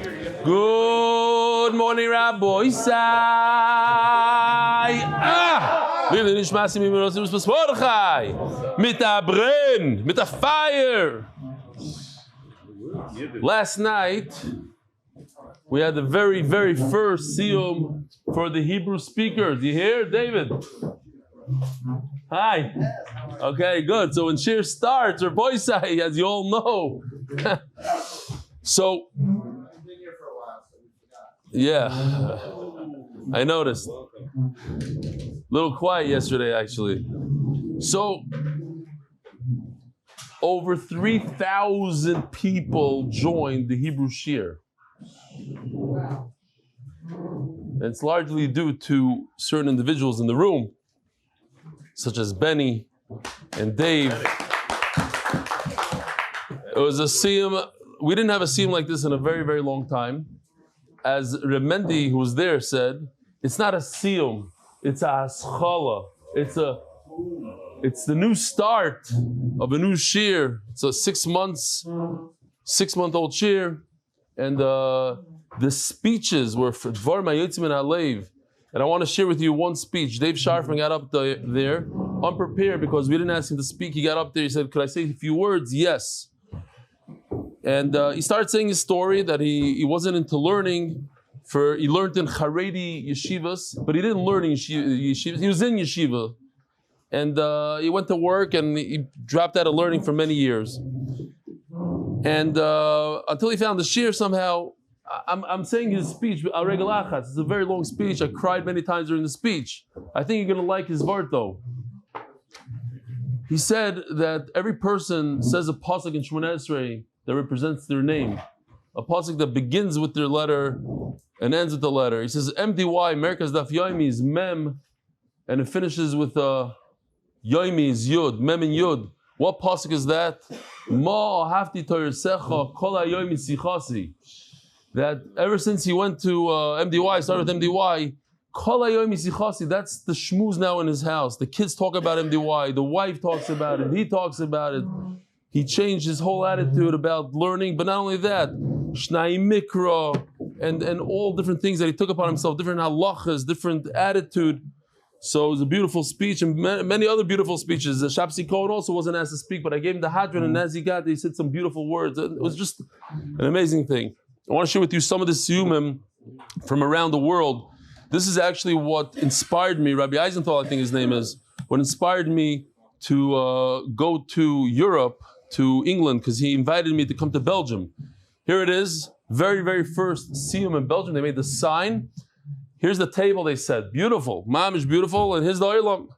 Good morning, Rabbi Sai. Mit der Brein, mit der fire. Last night, we had the very, very first Siyum for the Hebrew speakers. You hear, David? Hi. Okay, good. So when shiur starts, or Boisai, as you all know. So, yeah, I noticed. A little quiet yesterday, actually. So, over 3,000 people joined the Hebrew shiur. It's largely due to certain individuals in the room, such as Benny and Dave. It was a Siyum. We didn't have a Siyum like this in a very, very long time. As R Mendy, who was there, said, it's not a Siyum, it's a haschala. It's the new start of a new shiur. It's a 6-month-old shiur, and the speeches were for Dvar Mayotzim and Alev. And I want to share with you one speech. Dave Sharfman got up there, unprepared because we didn't ask him to speak. He got up there, he said, could I say a few words? Yes. And he started saying his story that he wasn't into learning. He learned in Haredi yeshivas, but he didn't learn in yeshivas. He was in yeshiva. And he went to work and he dropped out of learning for many years. And until he found the shiur somehow, I'm saying his speech, Al Regel Achatz. It's a very long speech. I cried many times during the speech. I think you're going to like his vart though. He said that every person says a pasuk in Shmoneh Esrei that represents their name. A pasuk that begins with their letter and ends with the letter. He says MDY, America's Daf Yomi is Mem, and it finishes with Yomi is Yud, Mem and Yud. What pasuk is that? Ma hafti toyersecha kol hayomi sichasi. That ever since he went to MDY, started with MDY, kol hayomi sichasi, that's the shmooze now in his house. The kids talk about MDY, the wife talks about it, he talks about it. He changed his whole attitude about learning, but not only that, Shnai Mikra, and all different things that he took upon himself, different halachas, different attitude. So it was a beautiful speech, and many other beautiful speeches. Shapsi Cohen also wasn't asked to speak, but I gave him the hadron, and as he got, he said some beautiful words. It was just an amazing thing. I want to share with you some of the Siyumim from around the world. This is actually what inspired me, Rabbi Eisenthal, I think his name is, what inspired me to go to Europe, to England, because he invited me to come to Belgium. Here it is, very, very first Siyum in Belgium. They made the sign. Here's the table, they said. Beautiful. Ma'am is beautiful, and here's the oilam.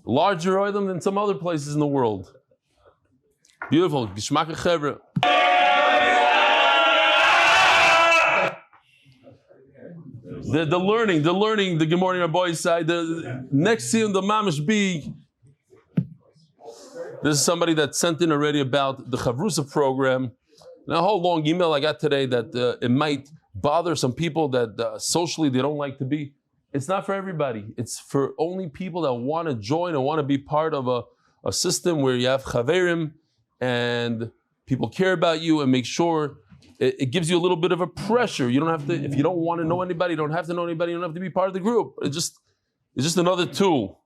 Larger oilam than some other places in the world. Beautiful. Gishmak chevre. The learning, the good morning, our boys side. The next Siyum, the mamish be. This is somebody that sent in already about the Chavrusa program. Now, a whole long email I got today that it might bother some people that socially they don't like to be. It's not for everybody. It's for only people that want to join and want to be part of a system where you have chaverim and people care about you and make sure it gives you a little bit of a pressure. You don't have to, if you don't want to know anybody, you don't have to know anybody, you don't have to be part of the group. It's just another tool.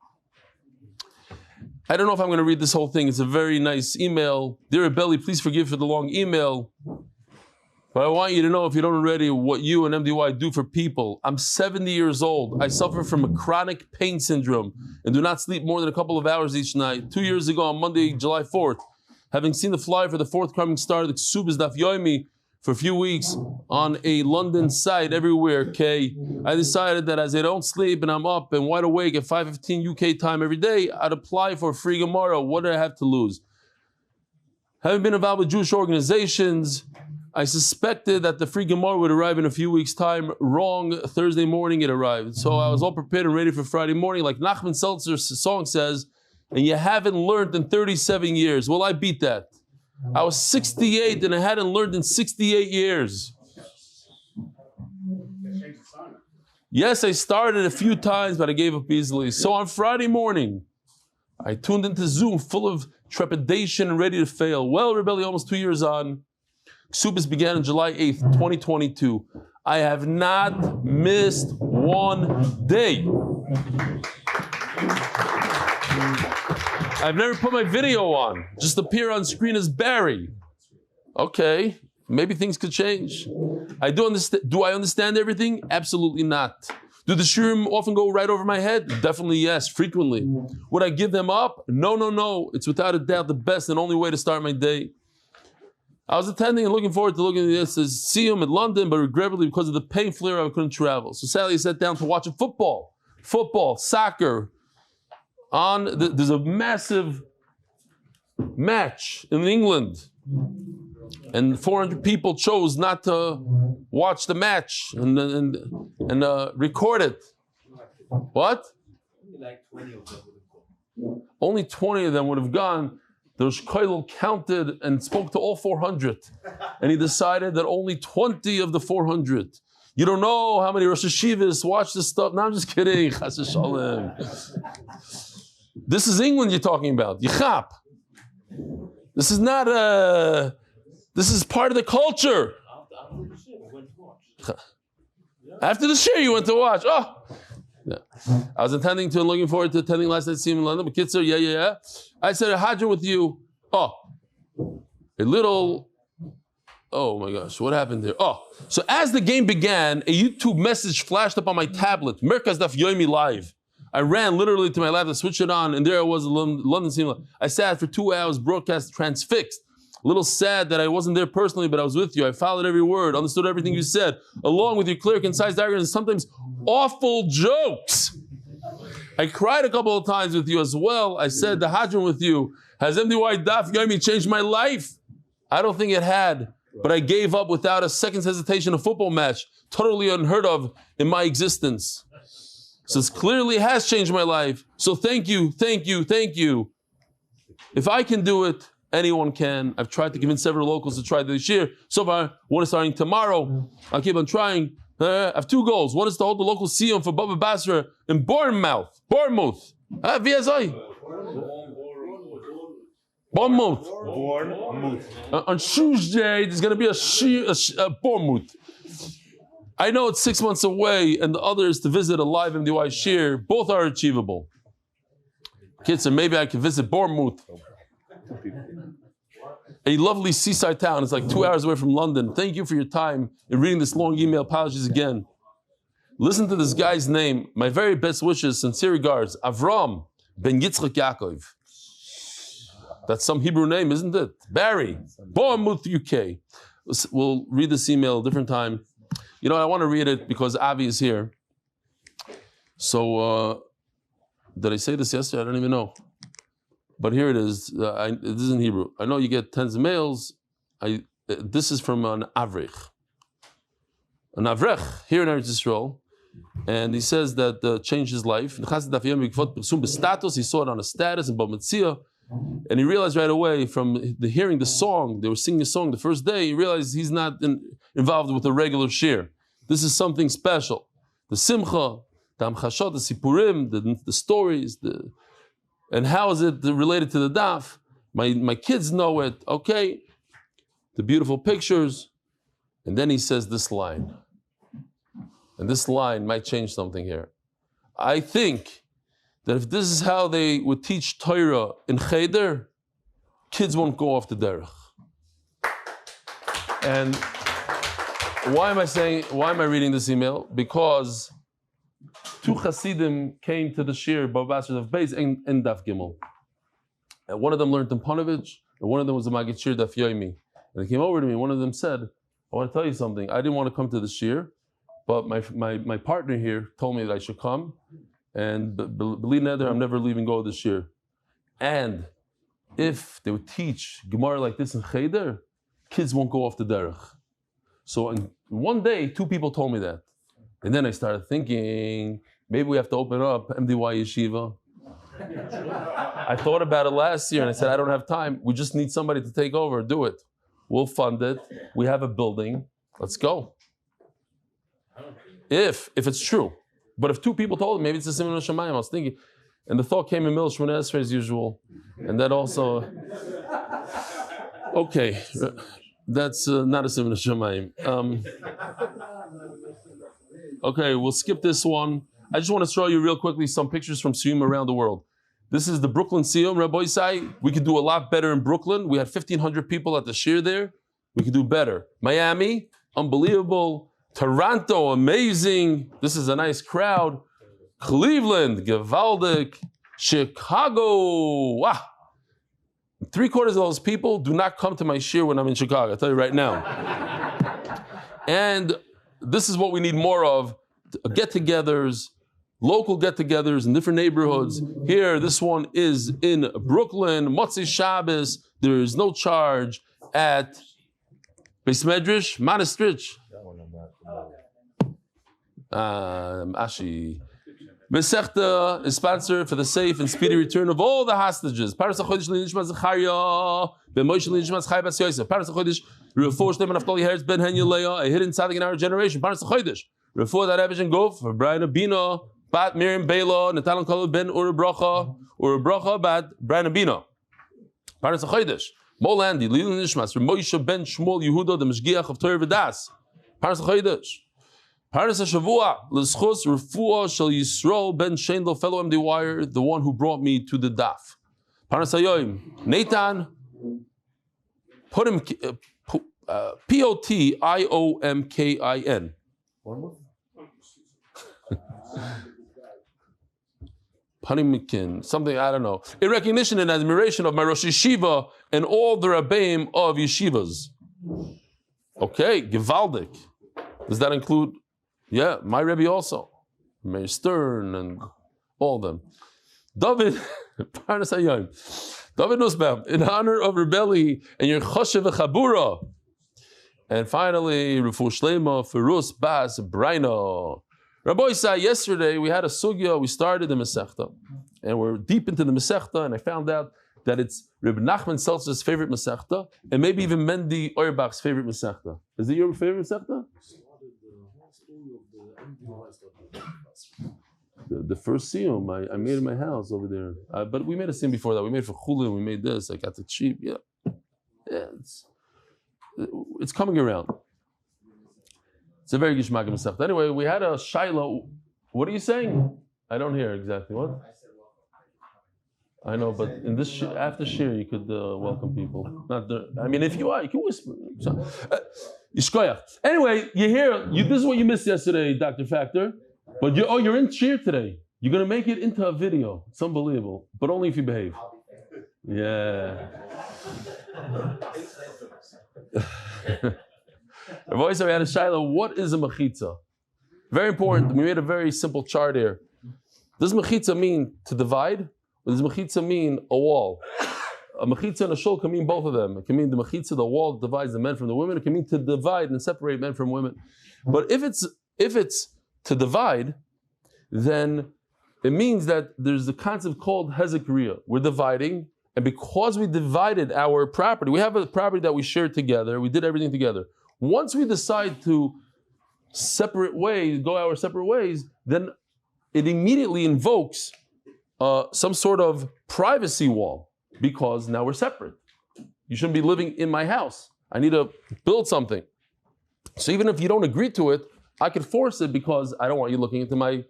I don't know if I'm going to read this whole thing. It's a very nice email. Dear Belly, please forgive for the long email. But I want you to know, if you don't already, what you and MDY do for people. I'm 70 years old. I suffer from a chronic pain syndrome and do not sleep more than a couple of hours each night. 2 years ago, on Monday, July 4th, having seen the flyer for the forthcoming start of the Ksubas Daf Yomi for a few weeks on a London site everywhere, I decided that as I don't sleep and I'm up and wide awake at 5:15 UK time every day, I'd apply for a free Gemara. What do I have to lose? Having been involved with Jewish organizations, I suspected that the free Gemara would arrive in a few weeks' time. Wrong. Thursday morning it arrived. So I was all prepared and ready for Friday morning. Like Nachman Seltzer's song says, and you haven't learned in 37 years. Well, I beat that. I was 68 and I hadn't learned in 68 years. Yes, I started a few times, but I gave up easily. So on Friday morning, I tuned into Zoom full of trepidation and ready to fail. Well, rebellion almost 2 years on. Ksubis began on July 8th, 2022. I have not missed one day. I've never put my video on. Just appear on screen as Barry. Okay, maybe things could change. Do I understand everything? Absolutely not. Do the shiurim often go right over my head? Definitely yes, frequently. Would I give them up? No. It's without a doubt the best and only way to start my day. I was attending and looking forward to looking at this as Siyum in London, but regrettably because of the pain flare, I couldn't travel. So sadly, I sat down to watch football, soccer. There's a massive match in England, and 400 people chose not to watch the match and record it. What? Only 20 of them would have gone. The Rosh Koilel counted and spoke to all 400, and he decided that only 20 of the 400. You don't know how many Rosh Yeshivas watch this stuff. No, I'm just kidding. Chas v'shalom. This is England you're talking about. Yichap. This is not this is part of the culture. After the shiur, you went to watch. Oh. Yeah. I was looking forward to attending last night's Siyum in London. But Kitzer, yeah. I said a hadra with you. Oh my gosh, what happened there? So as the game began, a YouTube message flashed up on my tablet. Merkaz Daf Yomi live. I ran literally to my lab to switch it on, and there I was in London Siyum. I sat for 2 hours, broadcast transfixed. A little sad that I wasn't there personally, but I was with you. I followed every word, understood everything you said, along with your clear, concise diagrams and sometimes awful jokes. I cried a couple of times with you as well. I said the hadron with you. Has MDY Daf Yomi changed my life? I don't think it had, but I gave up without a second's hesitation a football match, totally unheard of in my existence. So it clearly has changed my life. So thank you. If I can do it, anyone can. I've tried to convince several locals to try this year. So far, one is starting tomorrow. I'll keep on trying. I have 2 goals. One is to hold the local Siyum for Bava Basra in Bournemouth. Bournemouth. On Tuesday, there's going to be a Bournemouth. I know it's 6 months away, and the other is to visit a live MDY shiur. Both are achievable. Kids, so maybe I can visit Bournemouth. A lovely seaside town. It's like 2 hours away from London. Thank you for your time in reading this long email. Apologies again. Listen to this guy's name. My very best wishes, sincere regards. Avram ben Yitzchak Yaakov. That's some Hebrew name, isn't it? Barry, Bournemouth, UK. We'll read this email a different time. You know, I want to read it because Avi is here. So, did I say this yesterday? I don't even know. But here it is. This is in Hebrew. I know you get tens of mails. This is from an Avrech. An Avrech here in Eretz Yisrael. And he says that changed his life. He saw it on a status in Bava. And he realized right away from hearing the song, they were singing a song the first day, he realized he's not involved with a regular shiur. This is something special. The simcha, the amchashot, the sipurim, the stories, and how is it related to the daf? My kids know it, okay? The beautiful pictures. And then he says this line. And this line might change something here. I think that if this is how they would teach torah in cheder, kids won't go off the derech. And why am I reading this email? Because 2 Hasidim came to the shiur, Bava Basra, Daf Beis, and Daf Gimel. And one of them learned in Panovich, and one of them was a Magid shiur Daf Yomi. And they came over to me, one of them said, I want to tell you something. I didn't want to come to the shiur, but my partner here told me that I should come. And believe neder, I'm never leaving go of the shiur. And if they would teach Gemara like this in cheder, kids won't go off the derech. So in one day, 2 people told me that. And then I started thinking, maybe we have to open up MDY Yeshiva. I thought about it last year and I said, I don't have time. We just need somebody to take over, do it. We'll fund it. We have a building. Let's go. If it's true. But if 2 people told me, maybe it's a similar Shemayim. I was thinking, and the thought came in Mil Shmona Esrei as usual. And that also, okay. That's not a Simon Shamayim. Okay, we'll skip this one. I just want to show you real quickly some pictures from Siyum around the world. This is the Brooklyn Siyum, Rabbi Isai. We could do a lot better in Brooklyn. We had 1,500 people at the shiur there. We could do better. Miami, unbelievable. Toronto, amazing. This is a nice crowd. Cleveland, gewaldig. Chicago, wow. 3/4 of those people do not come to my shiur when I'm in Chicago, I'll tell you right now. And this is what we need more of, get-togethers, local get-togethers in different neighborhoods. Here, this one is in Brooklyn, Motzei Shabbos. There is no charge at Beis Medrash, Monastrich. Ashi. Masechta is sponsored for the safe and speedy return of all the hostages. Paras HaChodesh L'Nishma Zechariah, Ben Moshe L'Nishma Zechariah Bas Yosef. Paras HaChodesh Refuat Shlomo Neftali Herz Ben Leah, a hidden tzadik in our generation. Paras HaChodesh Refuat Arabish and Gof for Breina Bina, Bat Miriam Baila, Natan Potiomkin Ben Bracha Bat Breina Bina. Paras HaChodesh Moe Landy Eli Nishmas for Moshe Ben Shmuel Yehuda, the Meshgiach of Torah V'das. Paras HaChodesh Paras HaShavua, L'schus Refuat Shel Yisrael Ben Shendel, fellow MDY, the one who brought me to the Daf. Paras HaYoim, Natan Potiomkin, Potiomkin. Potiomkin, something, I don't know. In recognition and admiration of my Rosh Yeshiva and all the Rabbeim of Yeshivas. Okay, gewaldig. Does that include? Yeah, my Rebbe also. Meir Stern and all of them. David, David Nussbaum, in honor of Rebelli and your Choshev Chabura. And finally, Refuat Shlema, Ferus Bas Breina. Rabbi Isai, yesterday we had a sugya, we started the Masechta. And we're deep into the Masechta, and I found out that it's Reb Nachman Seltzer's favorite Masechta, and maybe even MDY Siyumim's favorite Masechta. Is it your favorite Masechta? The first Siyum I made in my house over there, but we made a Siyum before that. We made for Chulin. We made this. I got it cheap. Yeah, it's coming around. It's a very gishmak Masechta. Anyway, we had a shaila. What are you saying? I don't hear exactly what. I know, but in this after shiur you could welcome people. Not the, I mean, if you are, you can whisper. Anyway, you hear. This is what you missed yesterday, Dr. Factor. But you're in shiur today. You're gonna make it into a video. It's unbelievable, but only if you behave. Yeah. Voice we had a shaila. What is a mechitza? Very important. We made a very simple chart here. Does mechitza mean to divide? Or does mechitza mean a wall? A mechitza and a shul can mean both of them. It can mean the mechitza, the wall that divides the men from the women. It can mean to divide and separate men from women. But if it's to divide, then it means that there's a concept called hezekriya. We're dividing, and because we divided our property, we have a property that we shared together, we did everything together. Once we decide to separate ways, go our separate ways, then it immediately invokes some sort of privacy wall, because now we're separate. You shouldn't be living in my house. I need to build something. So even if you don't agree to it, I could force it because I don't want you looking into my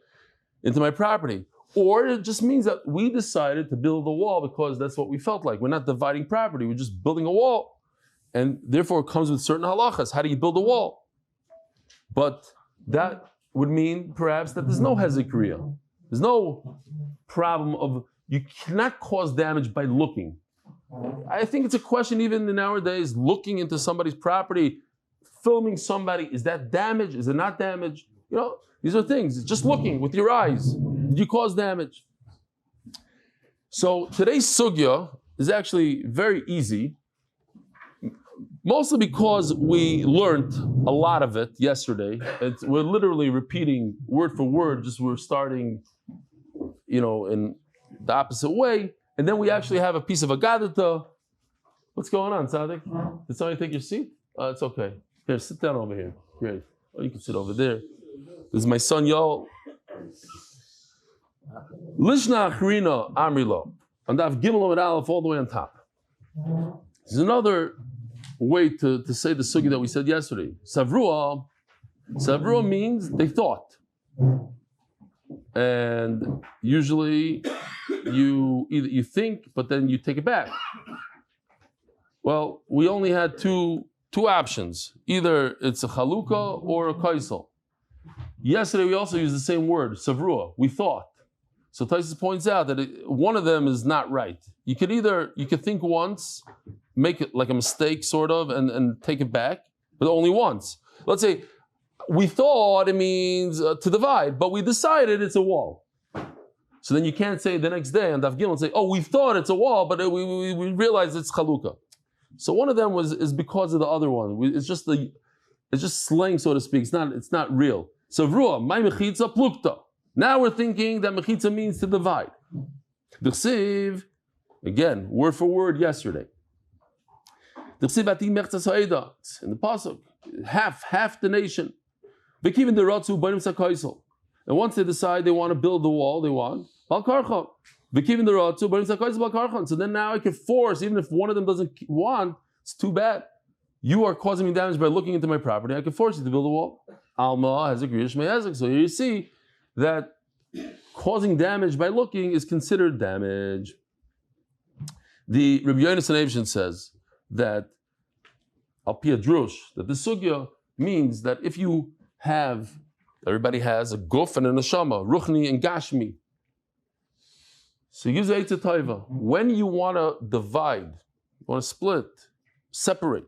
property. Or it just means that we decided to build a wall because that's what we felt like. We're not dividing property, we're just building a wall. And therefore it comes with certain halachas. How do you build a wall? But that would mean perhaps that there's no hezekriya. There's no problem of, you cannot cause damage by looking. I think it's a question even in nowadays, looking into somebody's property, filming somebody, is that damage? Is it not damage? You know, these are things. It's just looking with your eyes. Did you cause damage? So today's sugya is actually very easy, mostly because we learned a lot of it yesterday. We're literally repeating word for word, just we're starting, in the opposite way. And then we actually have a piece of Agadata. What's going on, Tzadik? Did somebody take your seat? It's okay. Here, sit down over here. Great. Oh, you can sit over there. This is my son, Yo. Lishna Achrina Amrilo. On Daf Gimel and Aleph all the way on top. There's another way to say the sugi that we said yesterday. Savrua means they thought. And usually you think, but then you take it back. Well, we only had two options. Either it's a chaluka or a kaisel. Yesterday we also used the same word, savrua. We thought. So Taisus points out that one of them is not right. You could think once, make it like a mistake sort of, and take it back, but only once. Let's say we thought it means to divide, but we decided it's a wall. So then you can't say the next day on Daf Gimel and say, oh, we thought it's a wall, but we realized it's chalukah. So one of them is because of the other one. It's just slang, so to speak. It's not real. So Ruah, my mechitza plukta. Now we're thinking that mechitza means to divide. D'chsiv, again, word for word yesterday. D'chsiv ati mechza sa'eda. In the pasuk, half the nation. V'kivin deratzu b'nim sakaisel. And once they decide they want to build the wall, they want bal karcha. V'kivin deratzu b'nim sakaisel bal karcha. So then now I can force, even if one of them doesn't want, it's too bad. You are causing me damage by looking into my property. I can force you to build a wall. Alma has a grish meyazek. So here you see that causing damage by looking is considered damage. The Rabbi Yonasan says that al pi drush, that the sugya means that if you have, everybody has a guf and a neshama, ruchni and gashmi. So use eitzah taiva. When you want to divide, you want to split, separate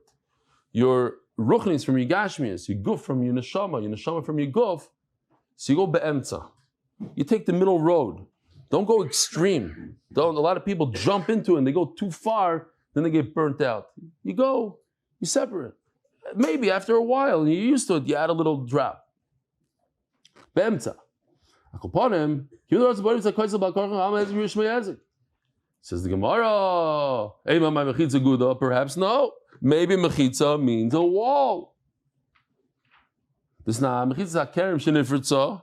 your ruchnis from your gashmias, your guf from your neshama from your guf, so you go be'emtza. You take the middle road. Don't go extreme. A lot of people jump into it and they go too far, then they get burnt out. You separate. Maybe after a while, and you're used to it, you add a little drop. Be'emtza. Says the Gemara, perhaps no. Maybe mechitza means a wall. This is not mechitza kerem shenifritza.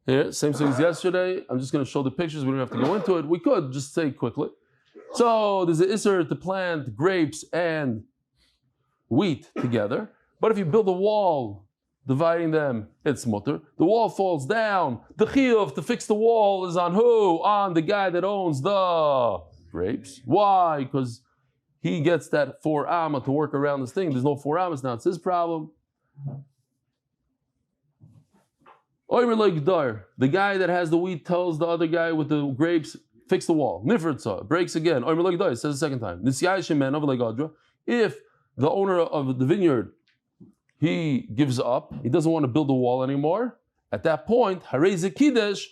Here, same thing as yesterday. I'm just going to show the pictures. We don't have to go into it. We could just say quickly. So there's an isser to plant grapes and wheat together. But if you build a wall, dividing them, it's mutter. The wall falls down. The chiyuv to fix the wall is on who? On the guy that owns the grapes. Why? Because he gets that 4 amma to work around this thing. There's no 4 ammas now. It's his problem. The guy that has the wheat tells the other guy with the grapes, fix the wall. Nifritza, breaks again. Says the second time. If the owner of the vineyard, he gives up, he doesn't want to build the wall anymore, at that point, hareze kiddush,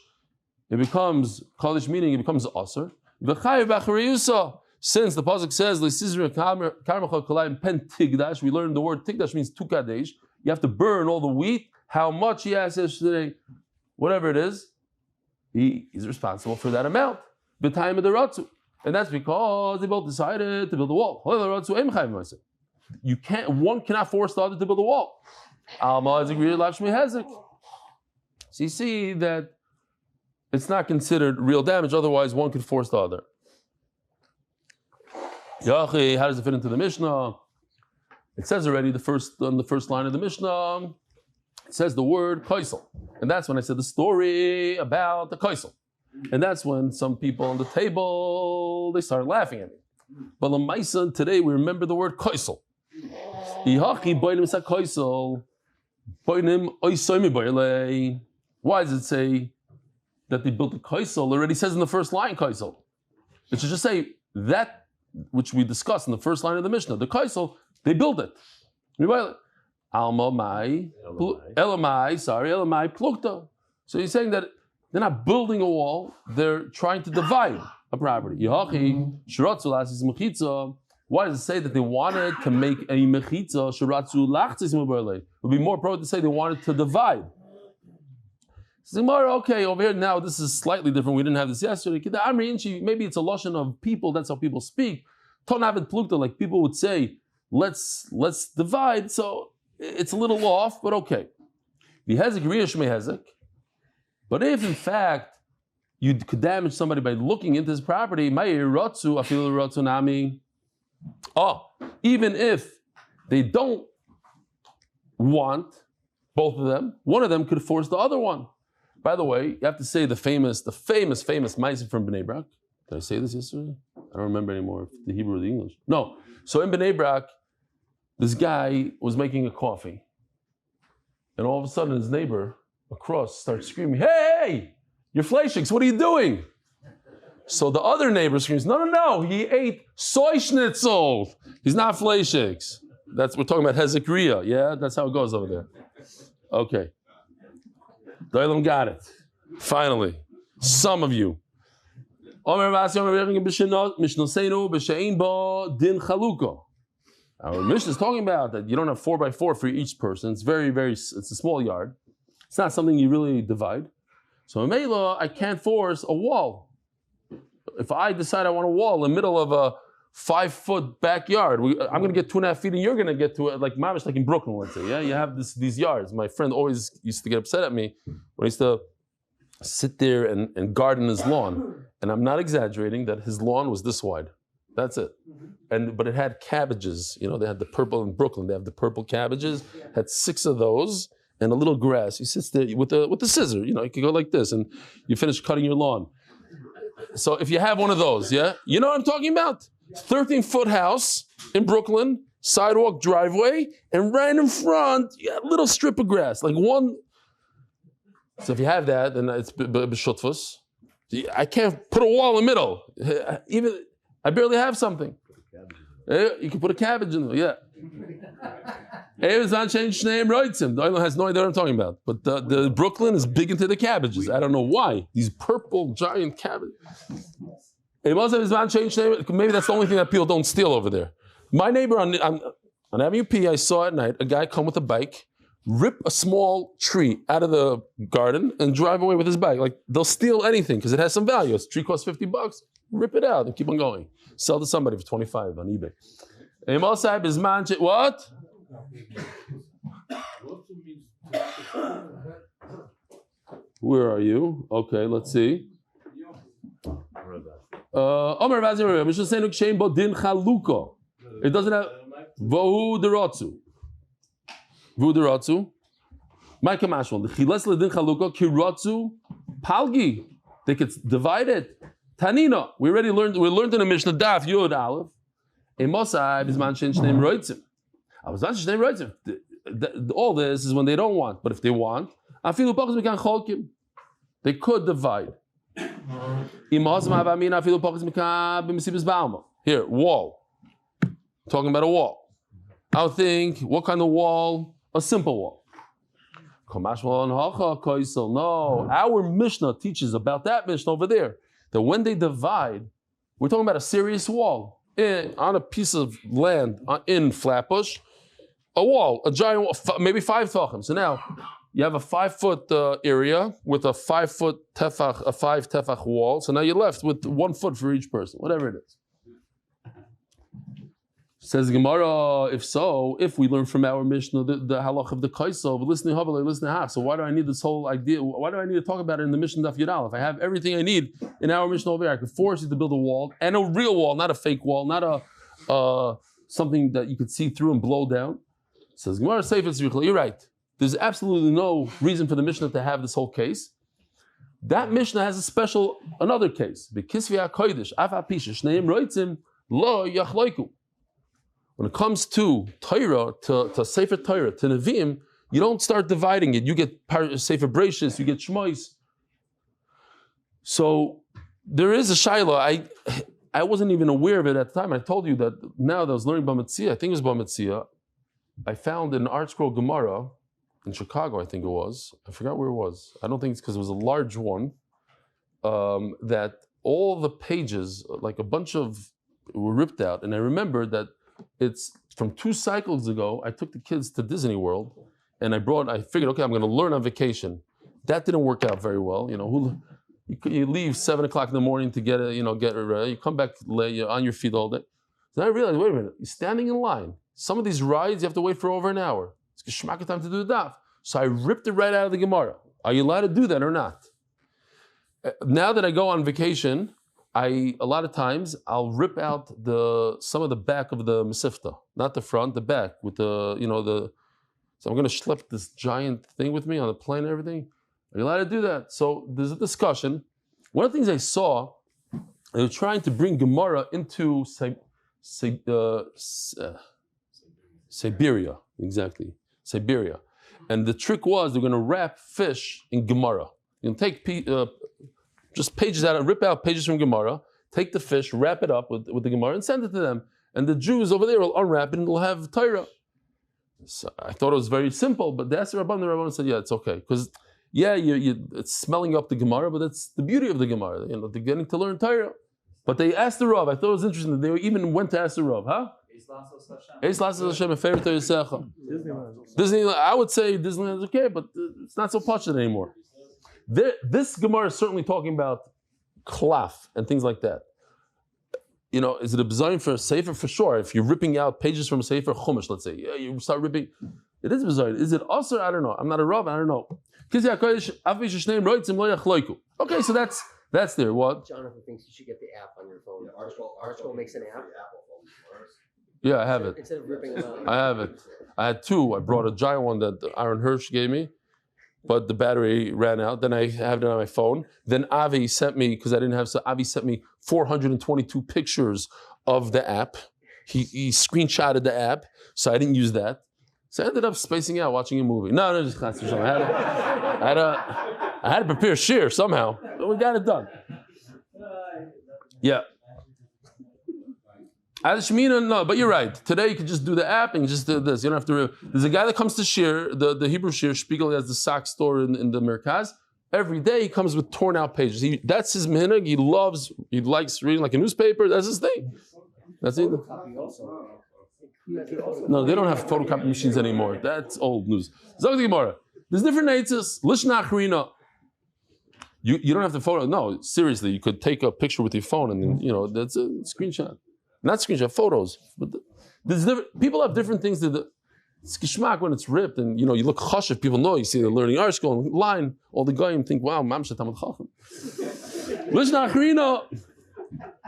it becomes kaddish, meaning it becomes aser. Since the pasuk says we learned the word tigdash means tu kadesh. You have to burn all the wheat. How much he has yesterday, whatever it is, he is responsible for that amount. The time of the ratzu, and that's because they both decided to build a wall. One cannot force the other to build a wall. So you see that it's not considered real damage. Otherwise, one could force the other. Yachi, how does it fit into the Mishnah? It says already on the first line of the Mishnah, it says the word kaisel. And that's when I said the story about the kaisel. And that's when some people on the table, they started laughing at me. But l'maisa, today we remember the word kaisel. Why does it say that they built a kaisel? It already says in the first line kaisel. It should just say that which we discussed in the first line of the Mishnah. The kaisel, they built it. Elamai plukta. So he's saying that they're not building a wall, they're trying to divide a property. Why does it say that they wanted to make a mechitza? It would be more appropriate to say they wanted to divide. Okay, over here now this is slightly different. We didn't have this yesterday. Maybe it's a lashon of people, that's how people speak. Like people would say, let's divide. So it's a little off, but okay. But if in fact you could damage somebody by looking into his property, even if they don't want both of them. One of them could force the other one. By the way, you have to say the famous Ma'aseh from Bnei Brak. Did I say this yesterday? I don't remember anymore the Hebrew or the English. No. So in Bnei Brak, this guy was making a coffee. And all of a sudden his neighbor across starts screaming, "Hey, you're fleischiks, what are you doing?" So the other neighbor screams, no, he ate soy schnitzel. He's not fleischiks. We're talking about Zechariah, yeah? That's how it goes over there. Okay. Doilam got it. Finally. Some of you. Our Mishnah is talking about that you don't have 4x4 for each person. It's it's a small yard. It's not something you really divide. So in Meila, I can't force a wall. If I decide I want a wall in the middle of a 5-foot backyard, I'm going to get 2.5 feet and you're going to get to it, like mamish, like in Brooklyn, let's say. Yeah, you have these yards. My friend always used to get upset at me when he used to sit there and garden his lawn. And I'm not exaggerating that his lawn was this wide. That's it. But it had cabbages. You know, they had the purple in Brooklyn. They have the purple cabbages. Had 6 of those and a little grass. He sits there with the scissor. You know, you can go like this and you finish cutting your lawn. So if you have one of those, yeah, you know what I'm talking about? 13-foot house in Brooklyn, sidewalk, driveway, and right in front, a little strip of grass, like one. So if you have that, then it's b'shutfus. I can't put a wall in the middle. Even I barely have something. You can put a cabbage in there, yeah. The island has no idea what I'm talking about. But the Brooklyn is big into the cabbages. I don't know why. These purple giant cabbages. Maybe that's the only thing that people don't steal over there. My neighbor on Avenue P, I saw at night a guy come with a bike, rip a small tree out of the garden and drive away with his bike. Like they'll steal anything because it has some value. A tree costs $50. Rip it out and keep on going. Sell to somebody for $25 on eBay. What? Where are you? Okay, let's see. It doesn't have Vohu Deratsu. Vohu Deratsu. Mike Mashwal. The Chiles Ledin Chaluka Kiratsu Palgi. They could divide it. Tanina. We learned in the Mishnah Daf Yod Aleph. All this is when they don't want, but if they want, they could divide. Here, wall. Talking about a wall. I would think, what kind of wall? A simple wall. No, our Mishnah teaches about that Mishnah over there, that when they divide, we're talking about a serious wall. On a piece of land in Flatbush, a wall, a giant wall, maybe 5 tefachim. So now you have a 5-foot area with a 5-foot tefach, a 5 tefach wall. So now you're left with 1 foot for each person, whatever it is. Says the Gemara, if we learn from our Mishnah the halach of the kaisel, listening havel, listening half. So why do I need this whole idea? Why do I need to talk about it in the Mishnah Daf Yud Aleph? I have everything I need in our Mishnah over here. I could force you to build a wall, and a real wall, not a fake wall, not a something that you could see through and blow down. Says Gemara, you're right. There's absolutely no reason for the Mishnah to have this whole case. That Mishnah has another case. When it comes to torah, to Sefer Torah, to Nevi'im, you don't start dividing it. You get Sefer Breishis, you get Shmois. So there is a shaila. I wasn't even aware of it at the time. I told you that now that I was learning Bamitzia, I think it was Bamitzia, I found an Art Scroll Gemara in Chicago, I think it was. I forgot where it was. I don't think it's because it was a large one, that all the pages, like a bunch of, were ripped out. And I remember that it's from 2 cycles ago, I took the kids to Disney World and I figured, okay, I'm going to learn on vacation. That didn't work out very well. You know, you leave 7 o'clock in the morning to get ready. You come back late, you're on your feet all day. Then I realized, wait a minute, you're standing in line. Some of these rides, you have to wait for over an hour. It's geschmack time to do the daf. So I ripped it right out of the Gemara. Are you allowed to do that or not? Now that I go on vacation, a lot of times I'll rip out some of the back of the Mesifta, not the front, the back with the. So I'm going to schlep this giant thing with me on the plane and everything. Are you allowed to do that? So there's a discussion. One of the things I saw, they were trying to bring Gemara into Siberia, exactly, Siberia. And the trick was they're going to wrap fish in Gemara. You can take just pages out, rip out pages from Gemara, take the fish, wrap it up with the Gemara, and send it to them. And the Jews over there will unwrap it and they'll have torah. So I thought it was very simple, but they asked the Rabban said, yeah, it's okay. Because, it's smelling up the Gemara, but that's the beauty of the Gemara. They're getting to learn torah. But they asked the Rav. I thought it was interesting that they even went to ask the Rav, huh? Disneyland. I would say Disneyland is okay, but it's not so posh anymore. This Gemara is certainly talking about klaf and things like that. Is it a b'zayin for a sefer? For sure. If you're ripping out pages from a sefer chumash, let's say, you start ripping. It is b'zayin. Is it also? I don't know. I'm not a Rav. I don't know. Okay, so that's there. What? Jonathan thinks you should get the app on your phone. Archwell makes an app. Yeah, I have it. Instead of ripping them out. I have it. I had two. I brought a giant one that Aaron Hirsch gave me, but the battery ran out. Then I have it on my phone. Then Avi sent me, because I didn't have, so Avi sent me 422 pictures of the app. He screenshotted the app, so I didn't use that. So I ended up spacing out watching a movie. No, just I had to prepare shiur somehow, but we got it done. Yeah. No, but you're right. Today you could just do the app and just do this. You don't have to. There's a guy that comes to shiur, the Hebrew shiur. Spiegel has the sock store in the Merkaz. Every day he comes with torn out pages. That's his minhag. He likes reading like a newspaper. That's his thing. That's it. No, they don't have photocopy machines anymore. That's old news. Zog the Gemara. There's different eitzes. Lishna achrina. You don't have to photo. No, seriously, you could take a picture with your phone and then, that's a screenshot. Not screenshot, photos. But there's people have different things to the. It's geschmack when it's ripped and you look chashiv. People know you see the learning art school line. All the goyim think, wow, mamsha tamad chacham. Lishna achrina.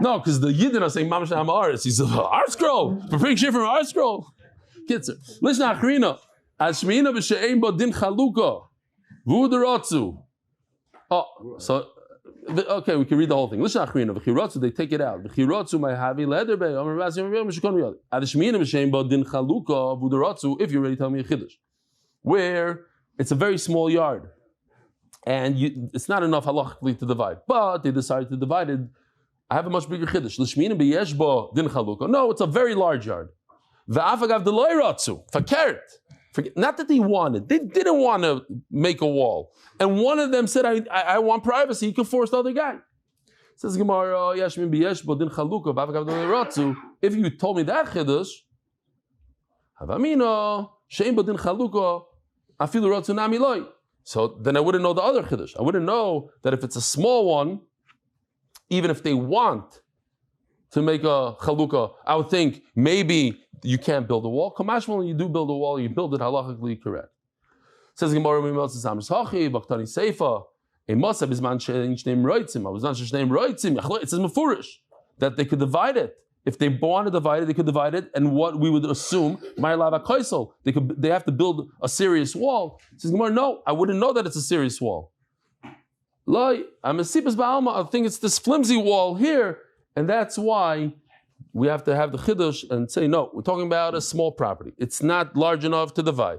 No, because the Yidden are saying mamsha am arts. He's art scroll. Preparing shit from art scroll. Kitzer. Lishna achrina. Ashmina b'she'ein bo din chaluka. V'udaratzu. Oh, so okay, we can read the whole thing. Lishna achrina. V'chirotzu, they take it out. V'chirotzu may havi lederbei. Amar Ravasi Amar Ravasi Mishukon Miyad. Adashmina b'she'ein bo din chaluka. V'udaratzu. If you're ready, tell me a chiddush. Where it's a very small yard, and it's not enough halachically to divide, but they decided to divide it. I have a much bigger chiddush. L'shmina b'yesh bo din chaluka. No, it's a very large yard. V'afagav deloy ratzu. Fakert. Not that they wanted. They didn't want to make a wall. And one of them said, I want privacy. He could force the other guy. Says Gemara, Yashmin b'yesh bo din chaluka. V'afagav deloy ratzu. If you told me that chiddush, havamina she'en bo din chaluka afilu ratzu nami loy. So then I wouldn't know the other chiddush. I wouldn't know that if it's a small one, even if they want to make a chalukah, I would think maybe you can't build a wall. Kamashmal, you do build a wall, you build it halachically correct. Says Gemara, it says mefurish that they could divide it. If they want to divide it, they could divide it. And what we would assume, they have to build a serious wall. Says Gemara, no, I wouldn't know that it's a serious wall. I think it's this flimsy wall here, and that's why we have to have the chiddush and say, no, we're talking about a small property. It's not large enough to divide.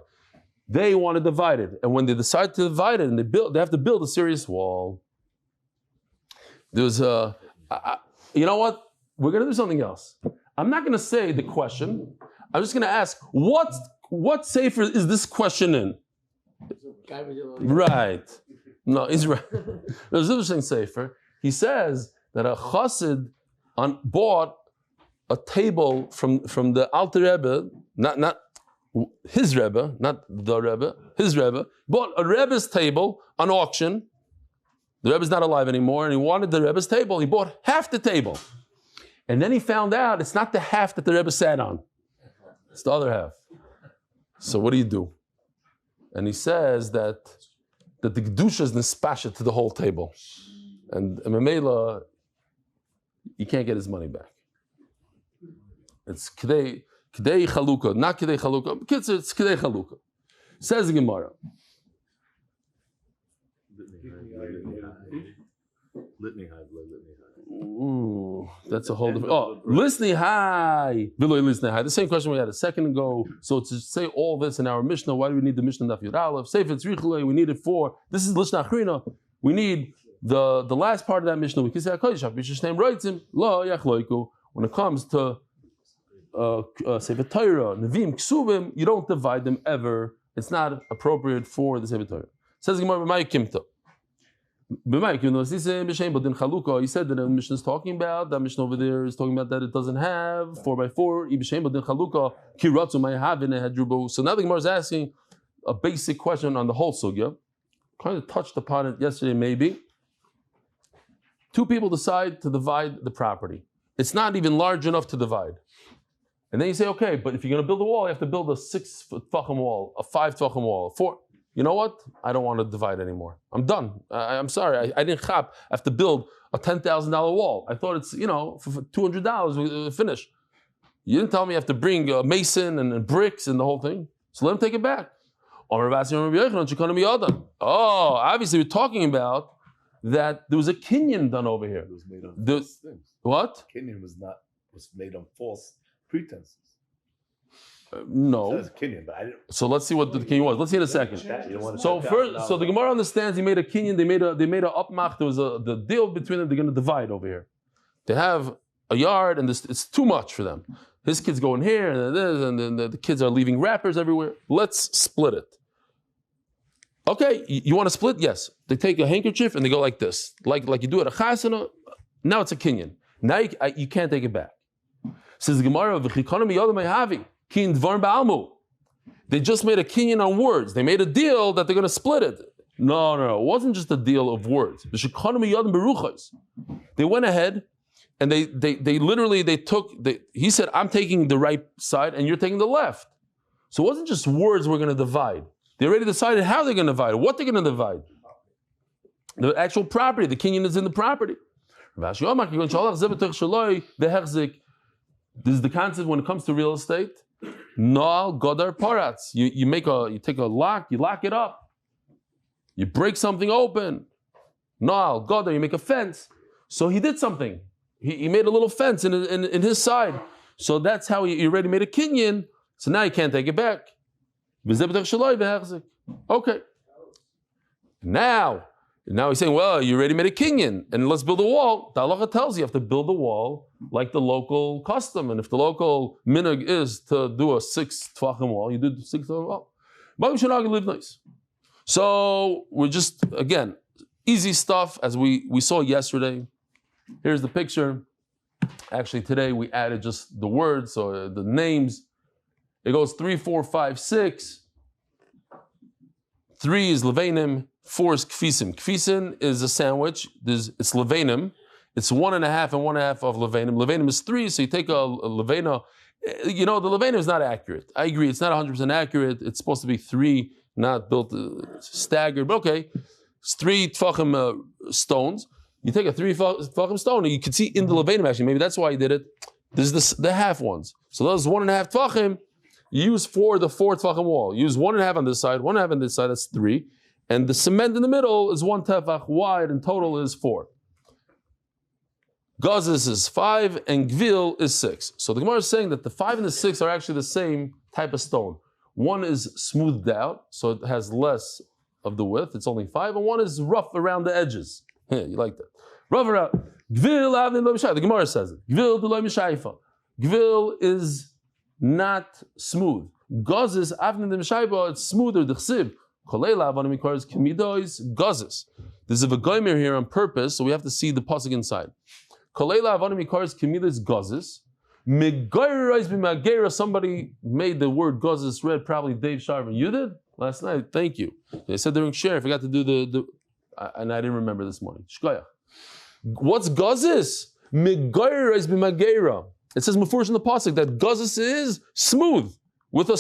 They want to divide it, and when they decide to divide it, and they have to build a serious wall. There's you know what? We're going to do something else. I'm not going to say the question. I'm just going to ask, what sefer is this question in? Right. No, he's right. There's an interesting sefer. He says that a chassid bought a table from the Alter Rebbe, not his Rebbe, not the Rebbe, his Rebbe, bought a Rebbe's table on auction. The Rebbe's not alive anymore, and he wanted the Rebbe's table. He bought half the table. And then he found out it's not the half that the Rebbe sat on. It's the other half. So what do you do? And he says that the Kedusha is nispasha to the whole table. And Mamela, you can't get his money back. It's k'dei chalukah, not k'dei chalukah. It's k'dei chalukah. Says the Gemara. Ooh, that's a whole different. Oh, listening high. The same question we had a second ago. So to say all this in our Mishnah, why do we need the Mishnah Daf Aleph? Say if it's Richle, we need it for. This is Lishna Achrina. We need the last part of that Mishnah. We can say when it comes to Sefer Torah, Nevim, Ksuvim, you don't divide them ever. It's not appropriate for the Sefer Torah. Says Gemara, B'may Kimta. He said that the Mishnah is talking about, that Mishnah over there is talking about that it doesn't have 4x4. So now the Gemara is asking a basic question on the whole sugya. Kind of touched upon it yesterday, maybe. Two people decide to divide the property. It's not even large enough to divide. And then you say, okay, but if you're going to build a wall, you have to build a 6 tefachim wall, a 5 tefachim wall, a 4. You know what? I don't want to divide anymore. I'm done. I'm sorry. I didn't chap. I have to build a $10,000 wall. I thought it's, for $200 we finish. You didn't tell me I have to bring a mason and bricks and the whole thing. So let him take it back. Oh, obviously we're talking about that there was a kinyan done over here. It was made on false things. What? Kinyan was made on false pretenses. No. It says kinyan, but I didn't. So let's see what the kinyan was. Let's see in a second. So the Gemara understands he made a kinyan. They made a upmach. There was the deal between them. They're going to divide over here. They have a yard, and it's too much for them. His kids go in here, and this, and the kids are leaving wrappers everywhere. Let's split it. Okay, you want to split? Yes. They take a handkerchief and they go like this, like you do at a chasana. Now it's a kinyan. Now you can't take it back. Says the Gemara, they just made a kinyan on words. They made a deal that they're going to split it. No. It wasn't just a deal of words. They went ahead and they took. He said, I'm taking the right side and you're taking the left. So it wasn't just words we're going to divide. They already decided how they're going to divide, what they're going to divide. The actual property, the kinyan is in the property. This is the concept when it comes to real estate. No godar parats. You take a lock, you lock it up. You break something open. No godar, you make a fence. So he did something. He made a little fence in his side. So that's how he already made a kinyan. So now you can't take it back. Okay. Now he's saying, well, you already made a kinyan, and let's build a wall. The halacha tells you have to build a wall like the local custom. And if the local minhag is to do a 6 tefachim wall, you do the 6 tefachim wall. Live nice. So we're just, again, easy stuff as we saw yesterday. Here's the picture. Actually, today we added just the words, so the names. It goes 3, 4, 5, 6. 3 is levanim. 4 is kfisim. Kfisim is a sandwich. It's levanim. It's 1.5 and 1.5 of levanim. Levanim is 3, so you take a levena. The levanim is not accurate. I agree, it's not 100% accurate. It's supposed to be 3, not built staggered. But okay, it's 3 tefachim stones. You take a 3 tefachim stone, and you can see in the levanim actually. Maybe that's why he did it. There's the half ones. So those 1.5 tefachim. You use the 4 tefachim wall. You use 1.5 on this side, 1.5 on this side. That's 3. And the cement in the middle is 1 tefach wide, and total is 4. Gazes is 5, and gvil is 6. So the Gemara is saying that the 5 and the 6 are actually the same type of stone. One is smoothed out, so it has less of the width. It's only 5, and one is rough around the edges. You like that? Rough around. Gvil avnin lo mishayfa. The Gemara says it. Gvil de lo mishayfa. Gvil is not smooth. Gazes avnin de mishayfa. It's smoother. The chsiv. Koleila avanim requires kemidois gazes. There's a v'goymer here on purpose, so we have to see the pasuk inside. Koleila avanim requires kemidois gazes. Megoyrais b'magera. Somebody made the word gazes read, probably Dave Sharvin. You did last night. Thank you. They said during share. I forgot to do and I didn't remember this morning. Shkoyach. What's gazes? Megoyrais b'magera. It says mafurish in the pasuk that gazes is smooth with a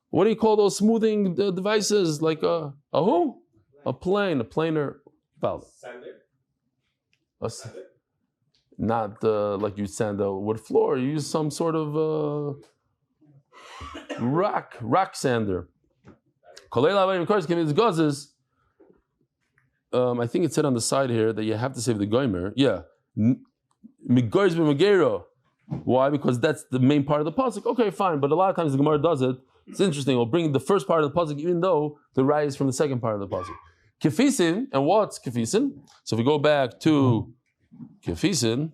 what do you call those smoothing devices? Like a who? A planer valve. not like you sand a wood floor. You use some sort of rock sander. I think it said on the side here that you have to save the goymer. Yeah. Why? Because that's the main part of the pasuk. Okay, fine. But a lot of times the Gemara does it. It's interesting. We'll bring the first part of the pasuk, even though the raya is from the second part of the pasuk. Kefisin, and what's kefisin? So if we go back to kefisin,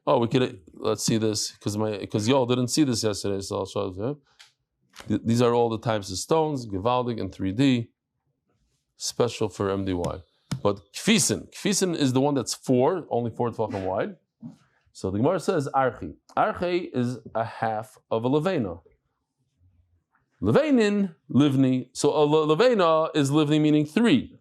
we could let's see this because y'all didn't see this yesterday, so I'll show you. These are all the types of stones, Givaldic and 3D, special for MDY. But kefisin is the one that's only 4 tefachim wide. So the Gemara says archi. Archi is a half of a levena. Levenin, livni. So a levena is livni meaning 3.